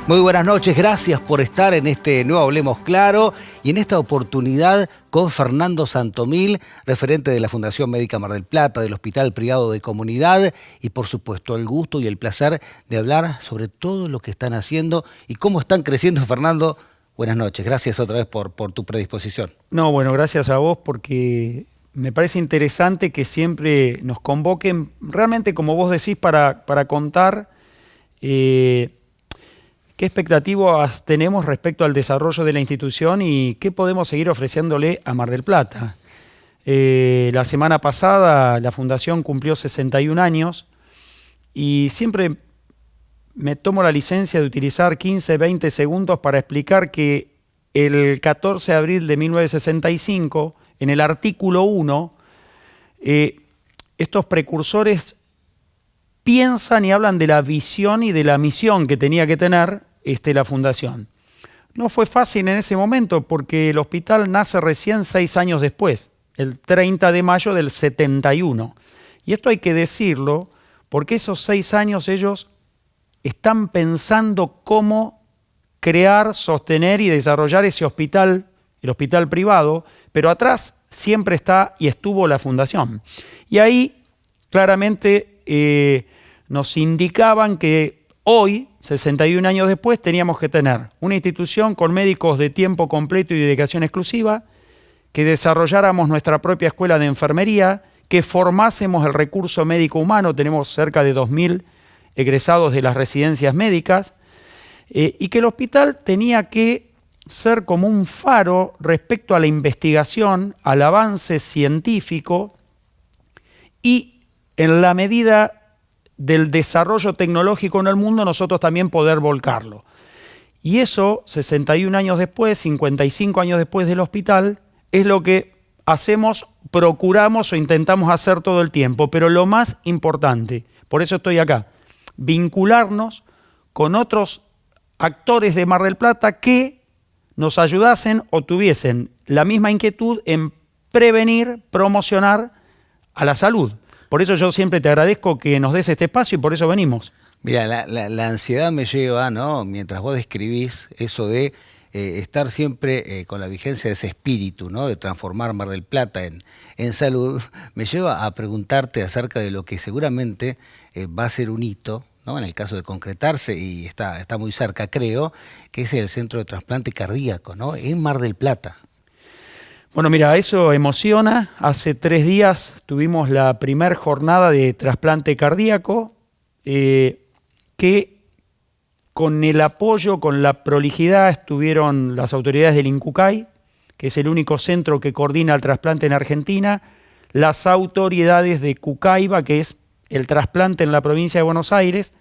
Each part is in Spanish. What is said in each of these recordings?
Muy buenas noches, gracias por estar en este nuevo Hablemos Claro y en esta oportunidad con Fernando Santomil, referente de la Fundación Médica Mar del Plata, del Hospital Privado de Comunidad y por supuesto el gusto y el placer de hablar sobre todo lo que están haciendo y cómo están creciendo. Fernando, buenas noches, gracias otra vez por tu predisposición. No, bueno, gracias a vos porque me parece interesante que siempre nos convoquen, realmente como vos decís, para contar qué expectativas tenemos respecto al desarrollo de la institución y qué podemos seguir ofreciéndole a Mar del Plata. La semana pasada la Fundación cumplió 61 años y siempre me tomo la licencia de utilizar 15, 20 segundos para explicar que el 14 de abril de 1965, en el artículo 1, estos precursores piensan y hablan de la visión y de la misión que tenía que tener la Fundación. No fue fácil en ese momento porque el hospital nace recién 6 años después, el 30 de mayo del 71. Y esto hay que decirlo porque esos 6 años ellos están pensando cómo crear, sostener y desarrollar ese hospital, el hospital privado, pero atrás siempre está y estuvo la Fundación. Y ahí claramente nos indicaban que hoy, 61 años después, teníamos que tener una institución con médicos de tiempo completo y dedicación exclusiva, que desarrolláramos nuestra propia escuela de enfermería, que formásemos el recurso médico humano, tenemos cerca de 2.000 egresados de las residencias médicas, y que el hospital tenía que ser como un faro respecto a la investigación, al avance científico y en la medida del desarrollo tecnológico en el mundo, nosotros también poder volcarlo. Y eso, 61 años después, 55 años después del hospital, es lo que hacemos, procuramos o intentamos hacer todo el tiempo. Pero lo más importante, por eso estoy acá, vincularnos con otros actores de Mar del Plata que nos ayudasen o tuviesen la misma inquietud en prevenir, promocionar a la salud. Por eso yo siempre te agradezco que nos des este espacio y por eso venimos. Mira, la ansiedad me lleva, ¿no? Mientras vos describís eso de estar siempre con la vigencia de ese espíritu, ¿no? De transformar Mar del Plata en salud, me lleva a preguntarte acerca de lo que seguramente va a ser un hito, ¿no? En el caso de concretarse, y está muy cerca, creo, que es el Centro de Trasplante Cardíaco, ¿no? En Mar del Plata. Bueno, mira, eso emociona. Hace 3 días tuvimos la primera jornada de trasplante cardíaco que con el apoyo, con la prolijidad estuvieron las autoridades del INCUCAI, que es el único centro que coordina el trasplante en Argentina, las autoridades de Cucaiba, que es el trasplante en la provincia de Buenos Aires,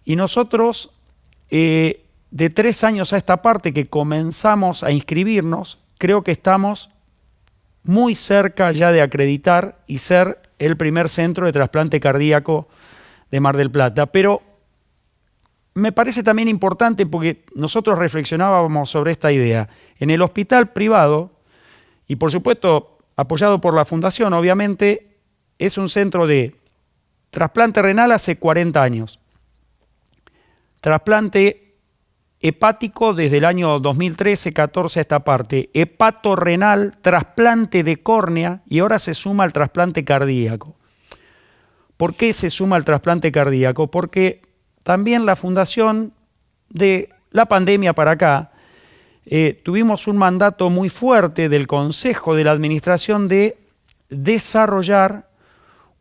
y nosotros de 3 años a esta parte que comenzamos a inscribirnos, creo que estamos muy cerca ya de acreditar y ser el primer centro de trasplante cardíaco de Mar del Plata. Pero me parece también importante porque nosotros reflexionábamos sobre esta idea. En el hospital privado, y por supuesto apoyado por la Fundación, obviamente, es un centro de trasplante renal hace 40 años. Trasplante hepático desde el año 2013-14 a esta parte, hepatorrenal, trasplante de córnea y ahora se suma al trasplante cardíaco. ¿Por qué se suma al trasplante cardíaco? Porque también la Fundación, de la pandemia para acá, tuvimos un mandato muy fuerte del Consejo de la Administración de desarrollar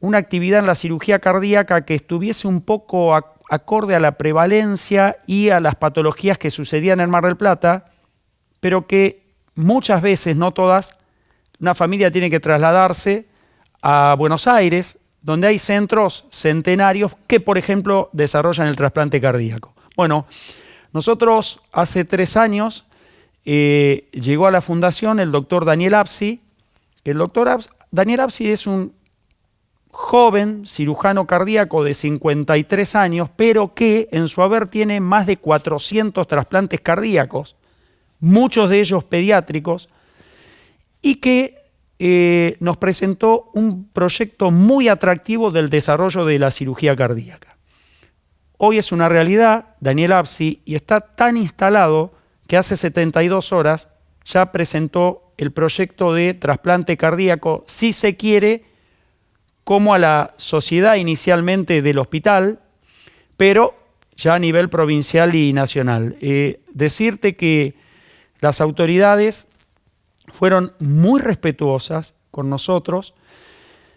una actividad en la cirugía cardíaca que estuviese un poco acorde a la prevalencia y a las patologías que sucedían en Mar del Plata, pero que muchas veces, no todas, una familia tiene que trasladarse a Buenos Aires, donde hay centros centenarios que, por ejemplo, desarrollan el trasplante cardíaco. Bueno, nosotros hace 3 años llegó a la Fundación el doctor Daniel Apsi, que el doctor Daniel Apsi es un joven cirujano cardíaco de 53 años, pero que en su haber tiene más de 400 trasplantes cardíacos, muchos de ellos pediátricos, y que nos presentó un proyecto muy atractivo del desarrollo de la cirugía cardíaca. hoy es una realidad, Daniel Apsi, y está tan instalado que hace 72 horas ya presentó el proyecto de trasplante cardíaco, si se quiere, como a la sociedad inicialmente del hospital, pero ya a nivel provincial y nacional. Decirte que las autoridades fueron muy respetuosas con nosotros,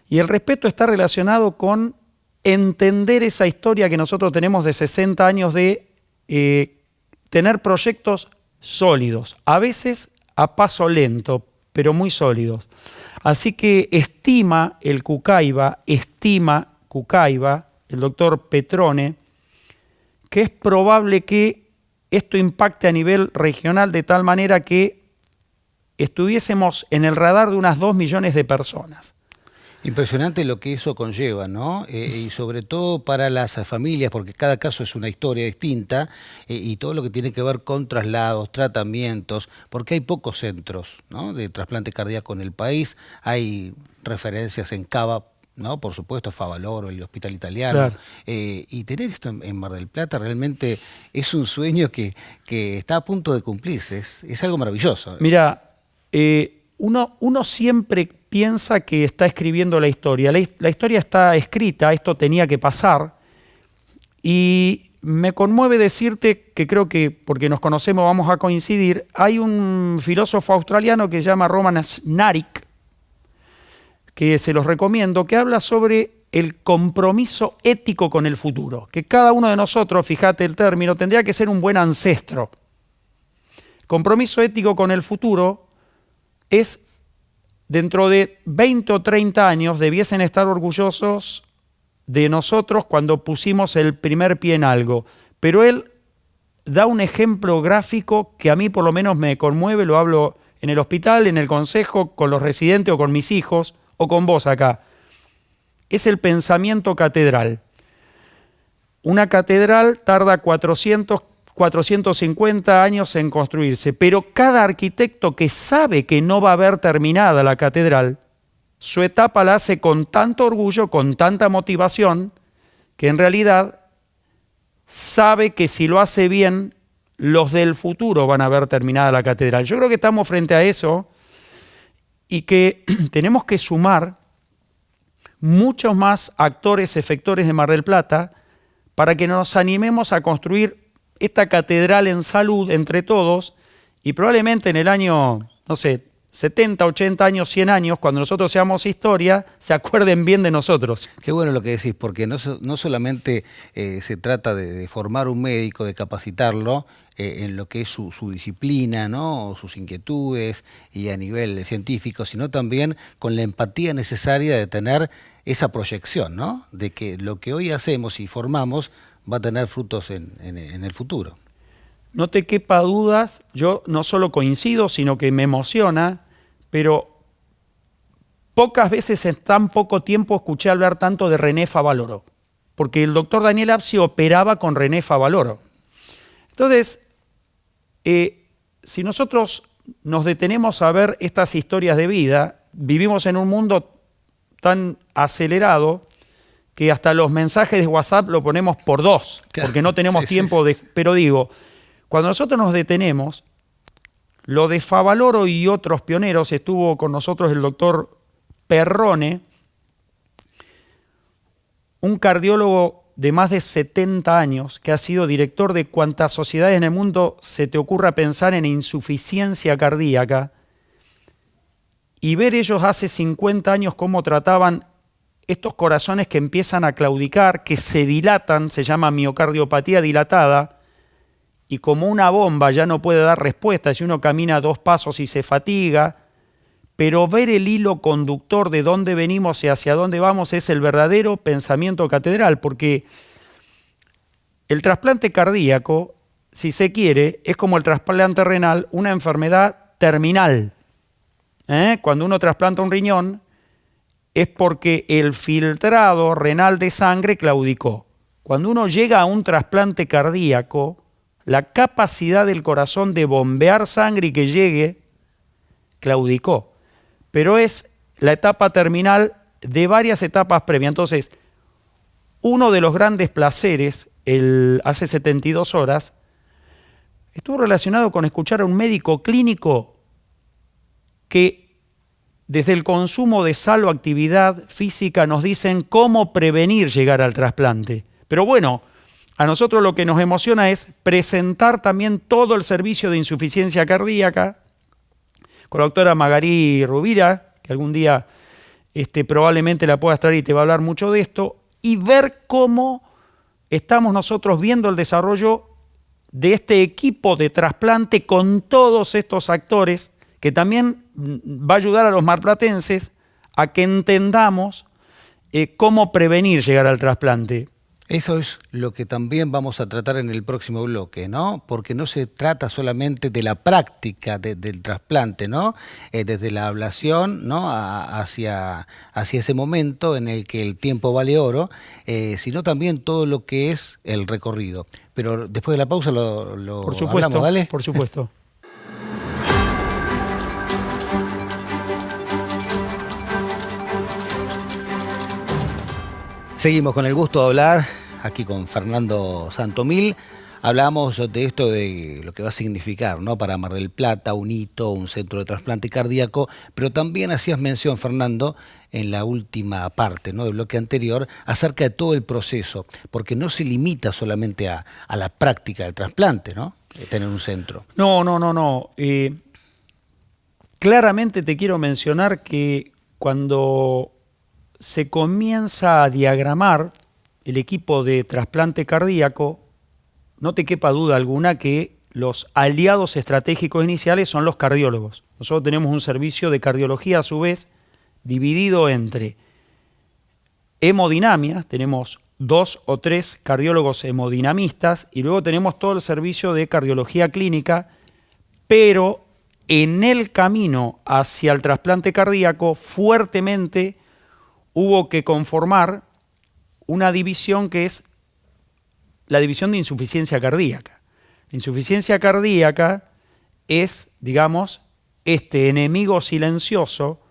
y el respeto está relacionado con entender esa historia que nosotros tenemos de 60 años de tener proyectos sólidos, a veces a paso lento, pero muy sólidos. Así que estima Cucaiba, el doctor Petrone, que es probable que esto impacte a nivel regional de tal manera que estuviésemos en el radar de unas 2 millones de personas. Impresionante lo que eso conlleva, ¿no? Y sobre todo para las familias, porque cada caso es una historia distinta, y todo lo que tiene que ver con traslados, tratamientos, porque hay pocos centros, ¿no?, de trasplante cardíaco en el país. Hay referencias en Cava, ¿no?, por supuesto, Favaloro, el Hospital Italiano. Claro. Y tener esto en Mar del Plata realmente es un sueño que está a punto de cumplirse. Es algo maravilloso. Mira, uno siempre piensa que está escribiendo la historia. La historia está escrita, esto tenía que pasar, y me conmueve decirte que creo que, porque nos conocemos, vamos a coincidir. Hay un filósofo australiano que se llama Roman Snarik, que se los recomiendo, que habla sobre el compromiso ético con el futuro, que cada uno de nosotros, fíjate el término, tendría que ser un buen ancestro. Compromiso ético con el futuro es: dentro de 20 o 30 años debiesen estar orgullosos de nosotros cuando pusimos el primer pie en algo. Pero él da un ejemplo gráfico que a mí por lo menos me conmueve, lo hablo en el hospital, en el consejo, con los residentes o con mis hijos o con vos acá. Es el pensamiento catedral. Una catedral tarda 450 años en construirse, pero cada arquitecto que sabe que no va a haber terminada la catedral, su etapa la hace con tanto orgullo, con tanta motivación, que en realidad sabe que si lo hace bien, los del futuro van a ver terminada la catedral. Yo creo que estamos frente a eso y que tenemos que sumar muchos más actores, efectores de Mar del Plata para que nos animemos a construir esta catedral en salud entre todos, y probablemente en el año, no sé, 70, 80 años, 100 años, cuando nosotros seamos historia, se acuerden bien de nosotros. Qué bueno lo que decís, porque no solamente se trata de formar un médico, de capacitarlo en lo que es su disciplina, ¿no?, o sus inquietudes y a nivel científico, sino también con la empatía necesaria de tener esa proyección, ¿no?, de que lo que hoy hacemos y formamos va a tener frutos en el futuro. No te quepa dudas, yo no solo coincido, sino que me emociona, pero pocas veces en tan poco tiempo escuché hablar tanto de René Favaloro, porque el doctor Daniel Apsi operaba con René Favaloro. Entonces, si nosotros nos detenemos a ver estas historias de vida, vivimos en un mundo tan acelerado que hasta los mensajes de WhatsApp lo ponemos por 2, porque no tenemos tiempo de... Pero digo, cuando nosotros nos detenemos, lo de Favaloro y otros pioneros, estuvo con nosotros el doctor Perrone, un cardiólogo de más de 70 años, que ha sido director de cuantas sociedades en el mundo se te ocurra pensar en insuficiencia cardíaca, y ver ellos hace 50 años cómo trataban estos corazones que empiezan a claudicar, que se dilatan, se llama miocardiopatía dilatada, y como una bomba ya no puede dar respuesta si uno camina 2 pasos y se fatiga, pero ver el hilo conductor de dónde venimos y hacia dónde vamos es el verdadero pensamiento catedral, porque el trasplante cardíaco, si se quiere, es como el trasplante renal, una enfermedad terminal. Cuando uno trasplanta un riñón, es porque el filtrado renal de sangre claudicó. Cuando uno llega a un trasplante cardíaco, la capacidad del corazón de bombear sangre y que llegue, claudicó. Pero es la etapa terminal de varias etapas previas. Entonces, uno de los grandes placeres, hace 72 horas, estuvo relacionado con escuchar a un médico clínico que desde el consumo de sal o actividad física nos dicen cómo prevenir llegar al trasplante. Pero bueno, a nosotros lo que nos emociona es presentar también todo el servicio de insuficiencia cardíaca con la doctora Magarí Rubira, que algún día probablemente la puedas traer y te va a hablar mucho de esto, y ver cómo estamos nosotros viendo el desarrollo de este equipo de trasplante con todos estos actores, que también va a ayudar a los marplatenses a que entendamos cómo prevenir llegar al trasplante. Eso es lo que también vamos a tratar en el próximo bloque, ¿no? Porque no se trata solamente de la práctica del trasplante, ¿no? Desde la ablación, ¿no? hacia ese momento en el que el tiempo vale oro, sino también todo lo que es el recorrido. Pero después de la pausa lo por supuesto, hablamos, ¿vale? Por supuesto. Seguimos con el gusto de hablar, aquí con Fernando Santomil. Hablamos de esto, de lo que va a significar, ¿no? Para Mar del Plata, un hito, un centro de trasplante cardíaco, pero también hacías mención, Fernando, en la última parte, ¿no? Del bloque anterior, acerca de todo el proceso, porque no se limita solamente a la práctica del trasplante, ¿no? Tener un centro. No. Claramente te quiero mencionar que cuando se comienza a diagramar el equipo de trasplante cardíaco, no te quepa duda alguna que los aliados estratégicos iniciales son los cardiólogos. Nosotros tenemos un servicio de cardiología a su vez dividido entre hemodinamias, tenemos 2 o 3 cardiólogos hemodinamistas y luego tenemos todo el servicio de cardiología clínica, pero en el camino hacia el trasplante cardíaco fuertemente hubo que conformar una división que es la división de insuficiencia cardíaca. La insuficiencia cardíaca es, digamos, este enemigo silencioso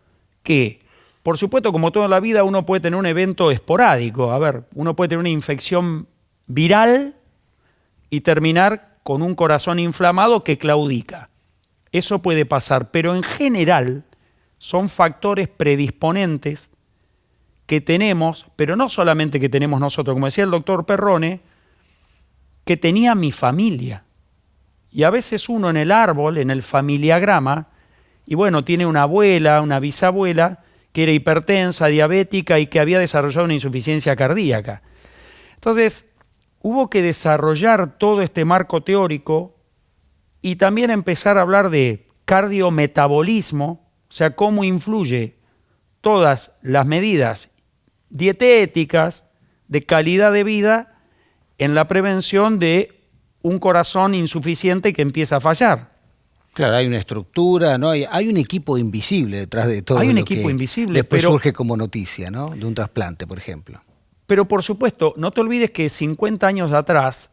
que, por supuesto, como toda la vida, uno puede tener un evento esporádico. A ver, uno puede tener una infección viral y terminar con un corazón inflamado que claudica. Eso puede pasar, pero en general son factores predisponentes que tenemos, pero no solamente que tenemos nosotros, como decía el doctor Perrone, que tenía mi familia. Y a veces uno en el árbol, en el familiagrama, y bueno, tiene una abuela, una bisabuela, que era hipertensa, diabética y que había desarrollado una insuficiencia cardíaca. Entonces, hubo que desarrollar todo este marco teórico y también empezar a hablar de cardiometabolismo, o sea, cómo influye todas las medidas dietéticas de calidad de vida en la prevención de un corazón insuficiente que empieza a fallar. Claro, hay una estructura, ¿no? Hay un equipo invisible detrás de todo. Hay un lo equipo que invisible, después pero surge como noticia, ¿no? De un trasplante, por ejemplo. Pero por supuesto, no te olvides que 50 años atrás,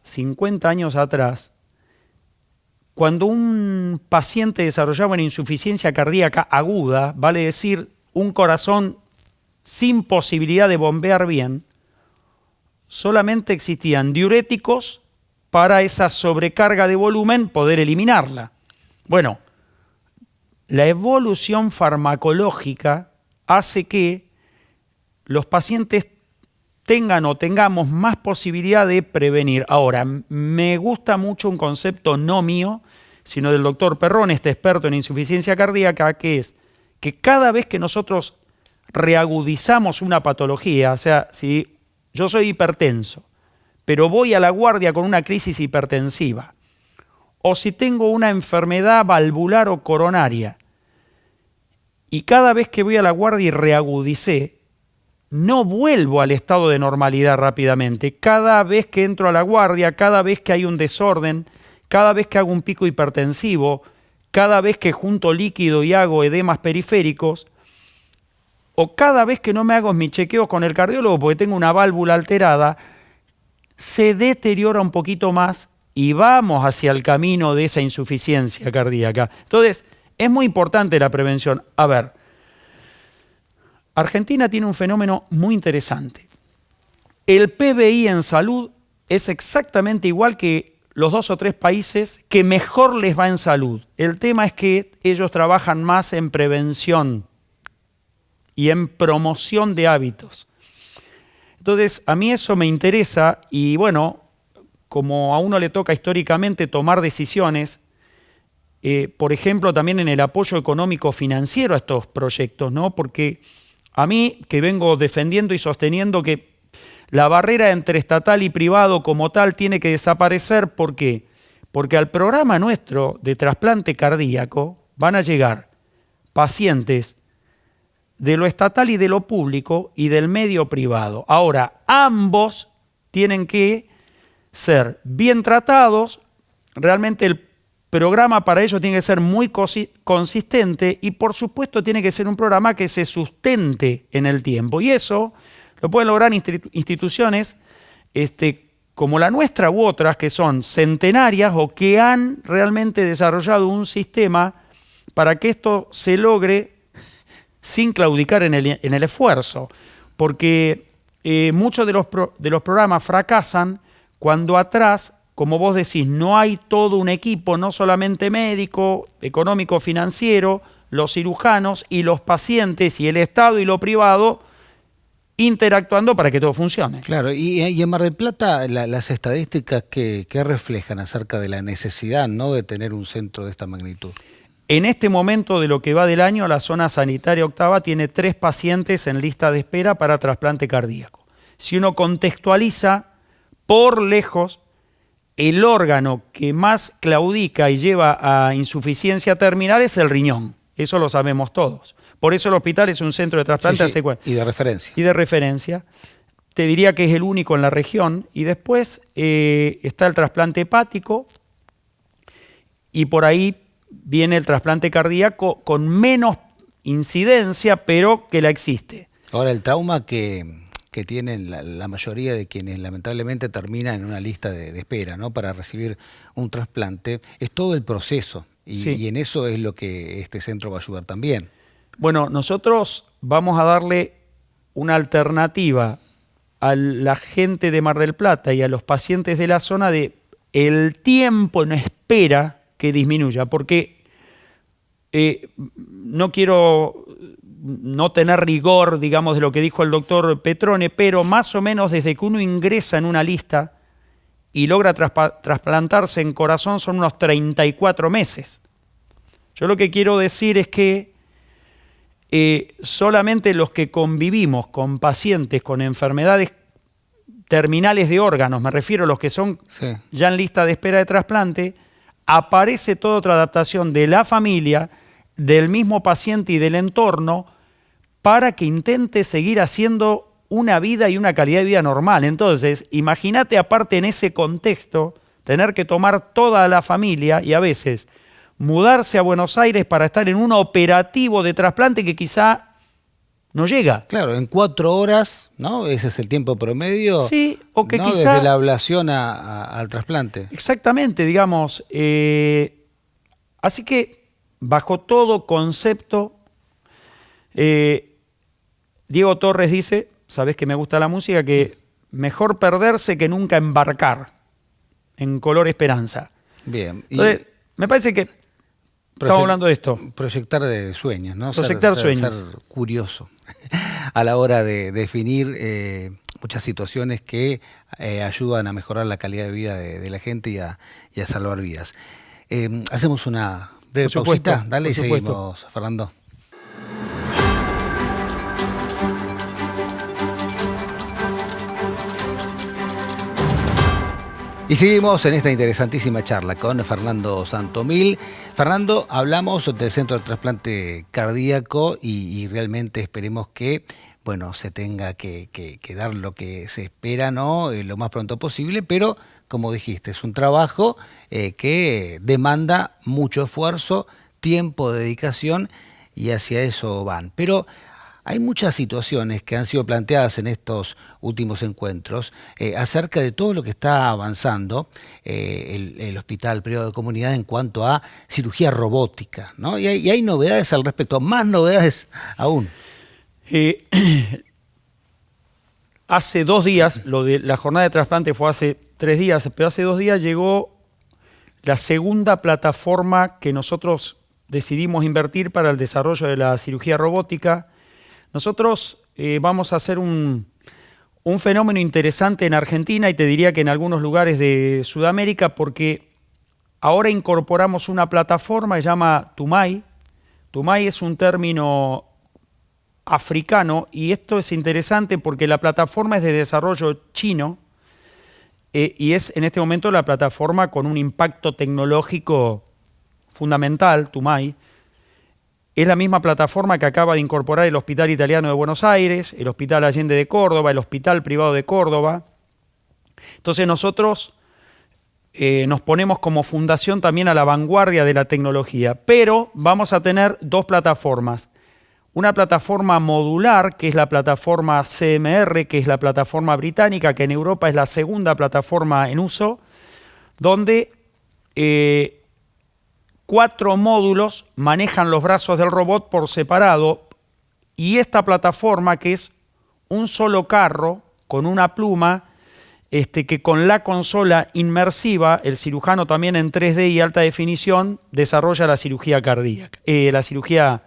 cuando un paciente desarrollaba una insuficiencia cardíaca aguda, vale decir, un corazón sin posibilidad de bombear bien, solamente existían diuréticos para esa sobrecarga de volumen poder eliminarla. Bueno, la evolución farmacológica hace que los pacientes tengan o tengamos más posibilidad de prevenir. Ahora, me gusta mucho un concepto no mío, sino del doctor Perrone, este experto en insuficiencia cardíaca, que es que cada vez que nosotros reagudizamos una patología, o sea, si yo soy hipertenso, pero voy a la guardia con una crisis hipertensiva, o si tengo una enfermedad valvular o coronaria, y cada vez que voy a la guardia y reagudicé, no vuelvo al estado de normalidad rápidamente. Cada vez que entro a la guardia, cada vez que hay un desorden, cada vez que hago un pico hipertensivo, cada vez que junto líquido y hago edemas periféricos, o cada vez que no me hago mis chequeos con el cardiólogo porque tengo una válvula alterada, se deteriora un poquito más y vamos hacia el camino de esa insuficiencia cardíaca. Entonces, es muy importante la prevención. A ver, Argentina tiene un fenómeno muy interesante. El PBI en salud es exactamente igual que los 2 o 3 países que mejor les va en salud. El tema es que ellos trabajan más en prevención y en promoción de hábitos. Entonces, a mí eso me interesa y bueno, como a uno le toca históricamente tomar decisiones, por ejemplo, también en el apoyo económico financiero a estos proyectos, ¿no? Porque a mí, que vengo defendiendo y sosteniendo que la barrera entre estatal y privado como tal tiene que desaparecer, ¿por qué? Porque al programa nuestro de trasplante cardíaco van a llegar pacientes de lo estatal y de lo público y del medio privado. Ahora, ambos tienen que ser bien tratados, realmente el programa para ello tiene que ser muy consistente y por supuesto tiene que ser un programa que se sustente en el tiempo. Y eso lo pueden lograr instituciones como la nuestra u otras que son centenarias o que han realmente desarrollado un sistema para que esto se logre sin claudicar en el esfuerzo. Porque muchos de los programas fracasan cuando atrás, como vos decís, no hay todo un equipo, no solamente médico, económico, financiero, los cirujanos y los pacientes y el Estado y lo privado interactuando para que todo funcione. Claro, y en Mar del Plata las estadísticas que reflejan acerca de la necesidad, ¿no?, de tener un centro de esta magnitud. En este momento de lo que va del año, la zona sanitaria octava tiene 3 pacientes en lista de espera para trasplante cardíaco. Si uno contextualiza, por lejos, el órgano que más claudica y lleva a insuficiencia terminal es el riñón. Eso lo sabemos todos. Por eso el hospital es un centro de trasplante y de referencia. Y de referencia. Te diría que es el único en la región. Y después está el trasplante hepático y por ahí viene el trasplante cardíaco con menos incidencia, pero que la existe. Ahora, el trauma que tienen la mayoría de quienes lamentablemente terminan en una lista de espera, ¿no?, para recibir un trasplante, es todo el proceso. Y en eso es lo que este centro va a ayudar también. Bueno, nosotros vamos a darle una alternativa a la gente de Mar del Plata y a los pacientes de la zona de el tiempo en espera que disminuya, porque no quiero no tener rigor, digamos, de lo que dijo el doctor Petrone, pero más o menos desde que uno ingresa en una lista y logra trasplantarse en corazón son unos 34 meses. Yo lo que quiero decir es que solamente los que convivimos con pacientes con enfermedades terminales de órganos, me refiero a los que son ya en lista de espera de trasplante, aparece toda otra adaptación de la familia, del mismo paciente y del entorno para que intente seguir haciendo una vida y una calidad de vida normal. Entonces, imagínate aparte en ese contexto, tener que tomar toda la familia y a veces mudarse a Buenos Aires para estar en un operativo de trasplante que quizá no llega. Claro, en 4 horas, ¿no? Ese es el tiempo promedio. Sí, o que ¿no?, quizá... desde la ablación al trasplante. Exactamente, digamos. Así que, bajo todo concepto, Diego Torres dice, sabés que me gusta la música, que mejor perderse que nunca embarcar, en color esperanza. Bien. Entonces, me parece que estamos hablando de esto. Proyectar sueños, ¿no? Proyectar sueños. Ser curioso a la hora de definir muchas situaciones que ayudan a mejorar la calidad de vida de la gente y a salvar vidas. Hacemos una breve pausita, dale, y seguimos, Fernando. Y seguimos en esta interesantísima charla con Fernando Santomil. Fernando, hablamos del Centro de Trasplante Cardíaco y realmente esperemos que, bueno, se tenga que dar lo que se espera, ¿no?, lo más pronto posible, pero como dijiste, es un trabajo que demanda mucho esfuerzo, tiempo, dedicación y hacia eso van. Pero hay muchas situaciones que han sido planteadas en estos últimos encuentros acerca de todo lo que está avanzando el Hospital Privado de Comunidad en cuanto a cirugía robótica, ¿no? Y hay novedades al respecto, más novedades aún. hace 2 días, lo de la jornada de trasplante fue hace 3 días, pero hace 2 días llegó la segunda plataforma que nosotros decidimos invertir para el desarrollo de la cirugía robótica. Nosotros vamos a hacer un fenómeno interesante en Argentina y te diría que en algunos lugares de Sudamérica, porque ahora incorporamos una plataforma que se llama TUMAI. TUMAI es un término africano y esto es interesante porque la plataforma es de desarrollo chino y es en este momento la plataforma con un impacto tecnológico fundamental, TUMAI. Es la misma plataforma que acaba de incorporar el Hospital Italiano de Buenos Aires, el Hospital Allende de Córdoba, el Hospital Privado de Córdoba. Entonces nosotros nos ponemos como fundación también a la vanguardia de la tecnología, pero vamos a tener 2 plataformas. Una plataforma modular, que es la plataforma CMR, que es la plataforma británica, que en Europa es la segunda plataforma en uso, donde 4 módulos manejan los brazos del robot por separado, y esta plataforma, que es un solo carro con una pluma, que con la consola inmersiva, el cirujano también en 3D y alta definición desarrolla la cirugía cardíaca, la cirugía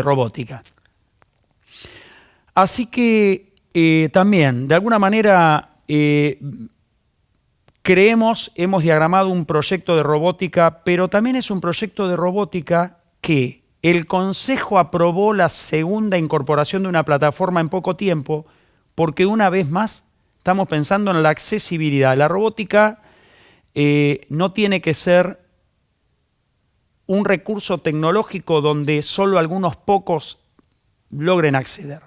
robótica. Así que también, de alguna manera, hemos diagramado un proyecto de robótica, pero también es un proyecto de robótica que el Consejo aprobó la segunda incorporación de una plataforma en poco tiempo, porque una vez más estamos pensando en la accesibilidad. La robótica no tiene que ser un recurso tecnológico donde solo algunos pocos logren acceder.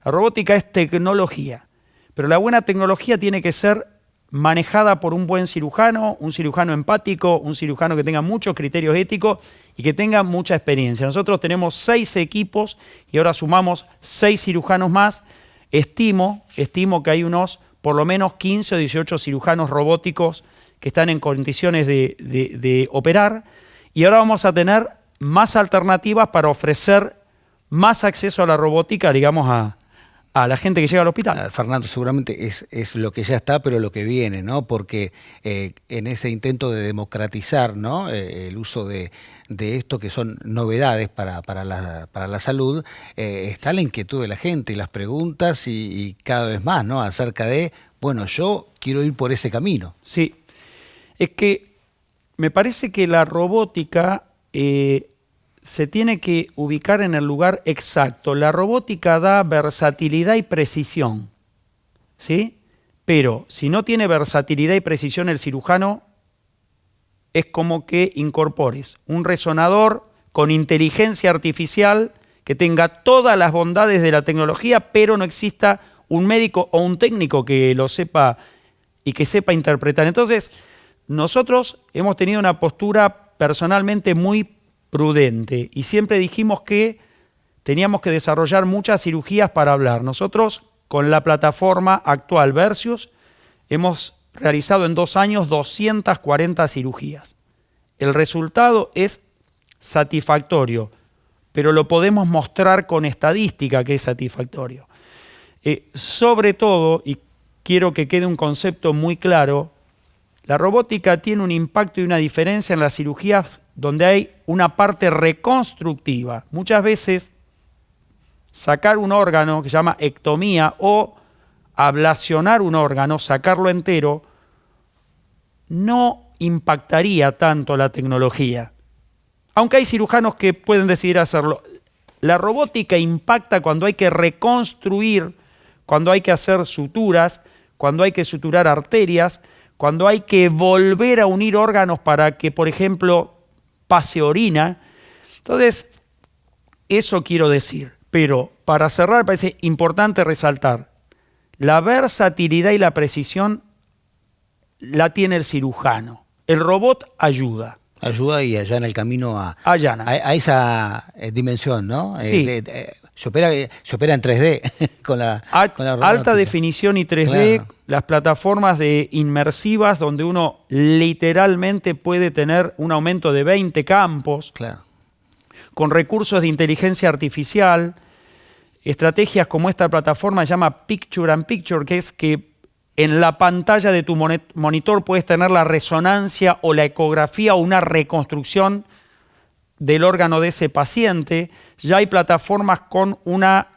La robótica es tecnología, pero la buena tecnología tiene que ser manejada por un buen cirujano, un cirujano empático, un cirujano que tenga muchos criterios éticos y que tenga mucha experiencia. Nosotros tenemos 6 equipos y ahora sumamos 6 cirujanos más. Estimo que hay unos por lo menos 15 o 18 cirujanos robóticos que están en condiciones de operar, y ahora vamos a tener más alternativas para ofrecer más acceso a la robótica, digamos, a la gente que llega al hospital. Fernando, seguramente es lo que ya está, pero lo que viene, ¿no? Porque en ese intento de democratizar, ¿no? El uso de esto que son novedades para la salud, está la inquietud de la gente y las preguntas y cada vez más, ¿no? Acerca de, bueno, yo quiero ir por ese camino. Sí, es que me parece que la robótica se tiene que ubicar en el lugar exacto. La robótica da versatilidad y precisión, ¿sí? Pero si no tiene versatilidad y precisión el cirujano, es como que incorpores un resonador con inteligencia artificial que tenga todas las bondades de la tecnología, pero no exista un médico o un técnico que lo sepa y que sepa interpretar. Entonces, nosotros hemos tenido una postura personalmente muy prudente y siempre dijimos que teníamos que desarrollar muchas cirugías para hablar. Nosotros, con la plataforma actual Versius, hemos realizado en 2 años 240 cirugías. El resultado es satisfactorio, pero lo podemos mostrar con estadística que es satisfactorio. Sobre todo, y quiero que quede un concepto muy claro, la robótica tiene un impacto y una diferencia en las cirugías donde hay una parte reconstructiva. Muchas veces sacar un órgano que se llama ectomía o ablacionar un órgano, sacarlo entero, no impactaría tanto la tecnología. Aunque hay cirujanos que pueden decidir hacerlo. La robótica impacta cuando hay que reconstruir, cuando hay que hacer suturas, cuando hay que suturar arterias, cuando hay que volver a unir órganos para que, por ejemplo, pase orina. Entonces, eso quiero decir. Pero para cerrar, parece importante resaltar, la versatilidad y la precisión la tiene el cirujano. El robot ayuda. Ayuda y allá en el camino a esa dimensión, ¿no? Sí. Se opera en 3D con la alta definición y 3D, claro. Las plataformas de inmersivas donde uno literalmente puede tener un aumento de 20 campos, claro, con recursos de inteligencia artificial. estrategias como esta plataforma se llama Picture and Picture, que es que en la pantalla de tu monitor puedes tener la resonancia o la ecografía o una reconstrucción del órgano de ese paciente. Ya hay plataformas con una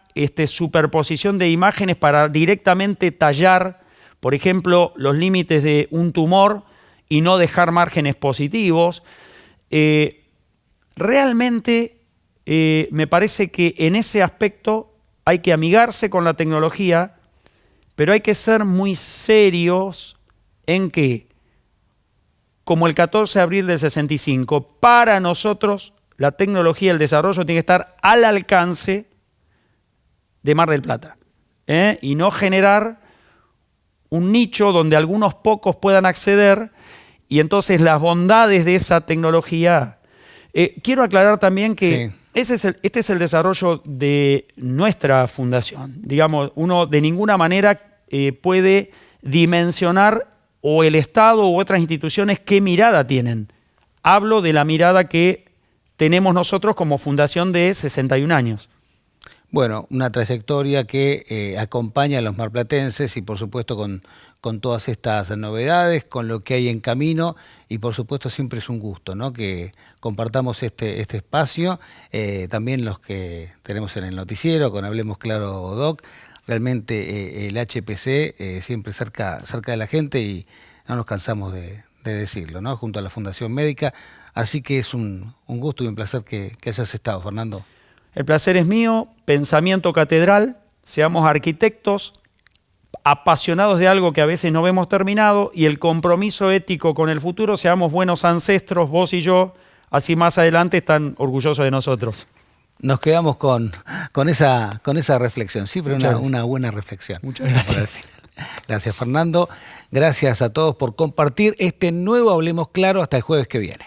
superposición de imágenes para directamente tallar, por ejemplo, los límites de un tumor y no dejar márgenes positivos. Realmente me parece que en ese aspecto hay que amigarse con la tecnología, pero hay que ser muy serios en que, como el 14 de abril del 65, para nosotros la tecnología, el desarrollo tiene que estar al alcance de Mar del Plata, y no generar un nicho donde algunos pocos puedan acceder y entonces las bondades de esa tecnología. Quiero aclarar también que este es el desarrollo de nuestra fundación. Digamos, uno de ninguna manera puede dimensionar o el Estado u otras instituciones qué mirada tienen. Hablo de la mirada que tenemos nosotros como fundación de 61 años. Bueno, una trayectoria que acompaña a los marplatenses y por supuesto con todas estas novedades, con lo que hay en camino y por supuesto siempre es un gusto, ¿no?, que compartamos este espacio, también los que tenemos en el noticiero, con Hablemos Claro Doc, realmente el HPC siempre cerca de la gente y no nos cansamos de decirlo, ¿no?, junto a la Fundación Médica, así que es un gusto y un placer que hayas estado, Fernando. El placer es mío, pensamiento catedral, seamos arquitectos, apasionados de algo que a veces no vemos terminado y el compromiso ético con el futuro, seamos buenos ancestros, vos y yo, así más adelante están orgullosos de nosotros. Nos quedamos con esa reflexión, sí, pero una buena reflexión. Muchas gracias. Gracias, Fernando. Gracias a todos por compartir este nuevo Hablemos Claro hasta el jueves que viene.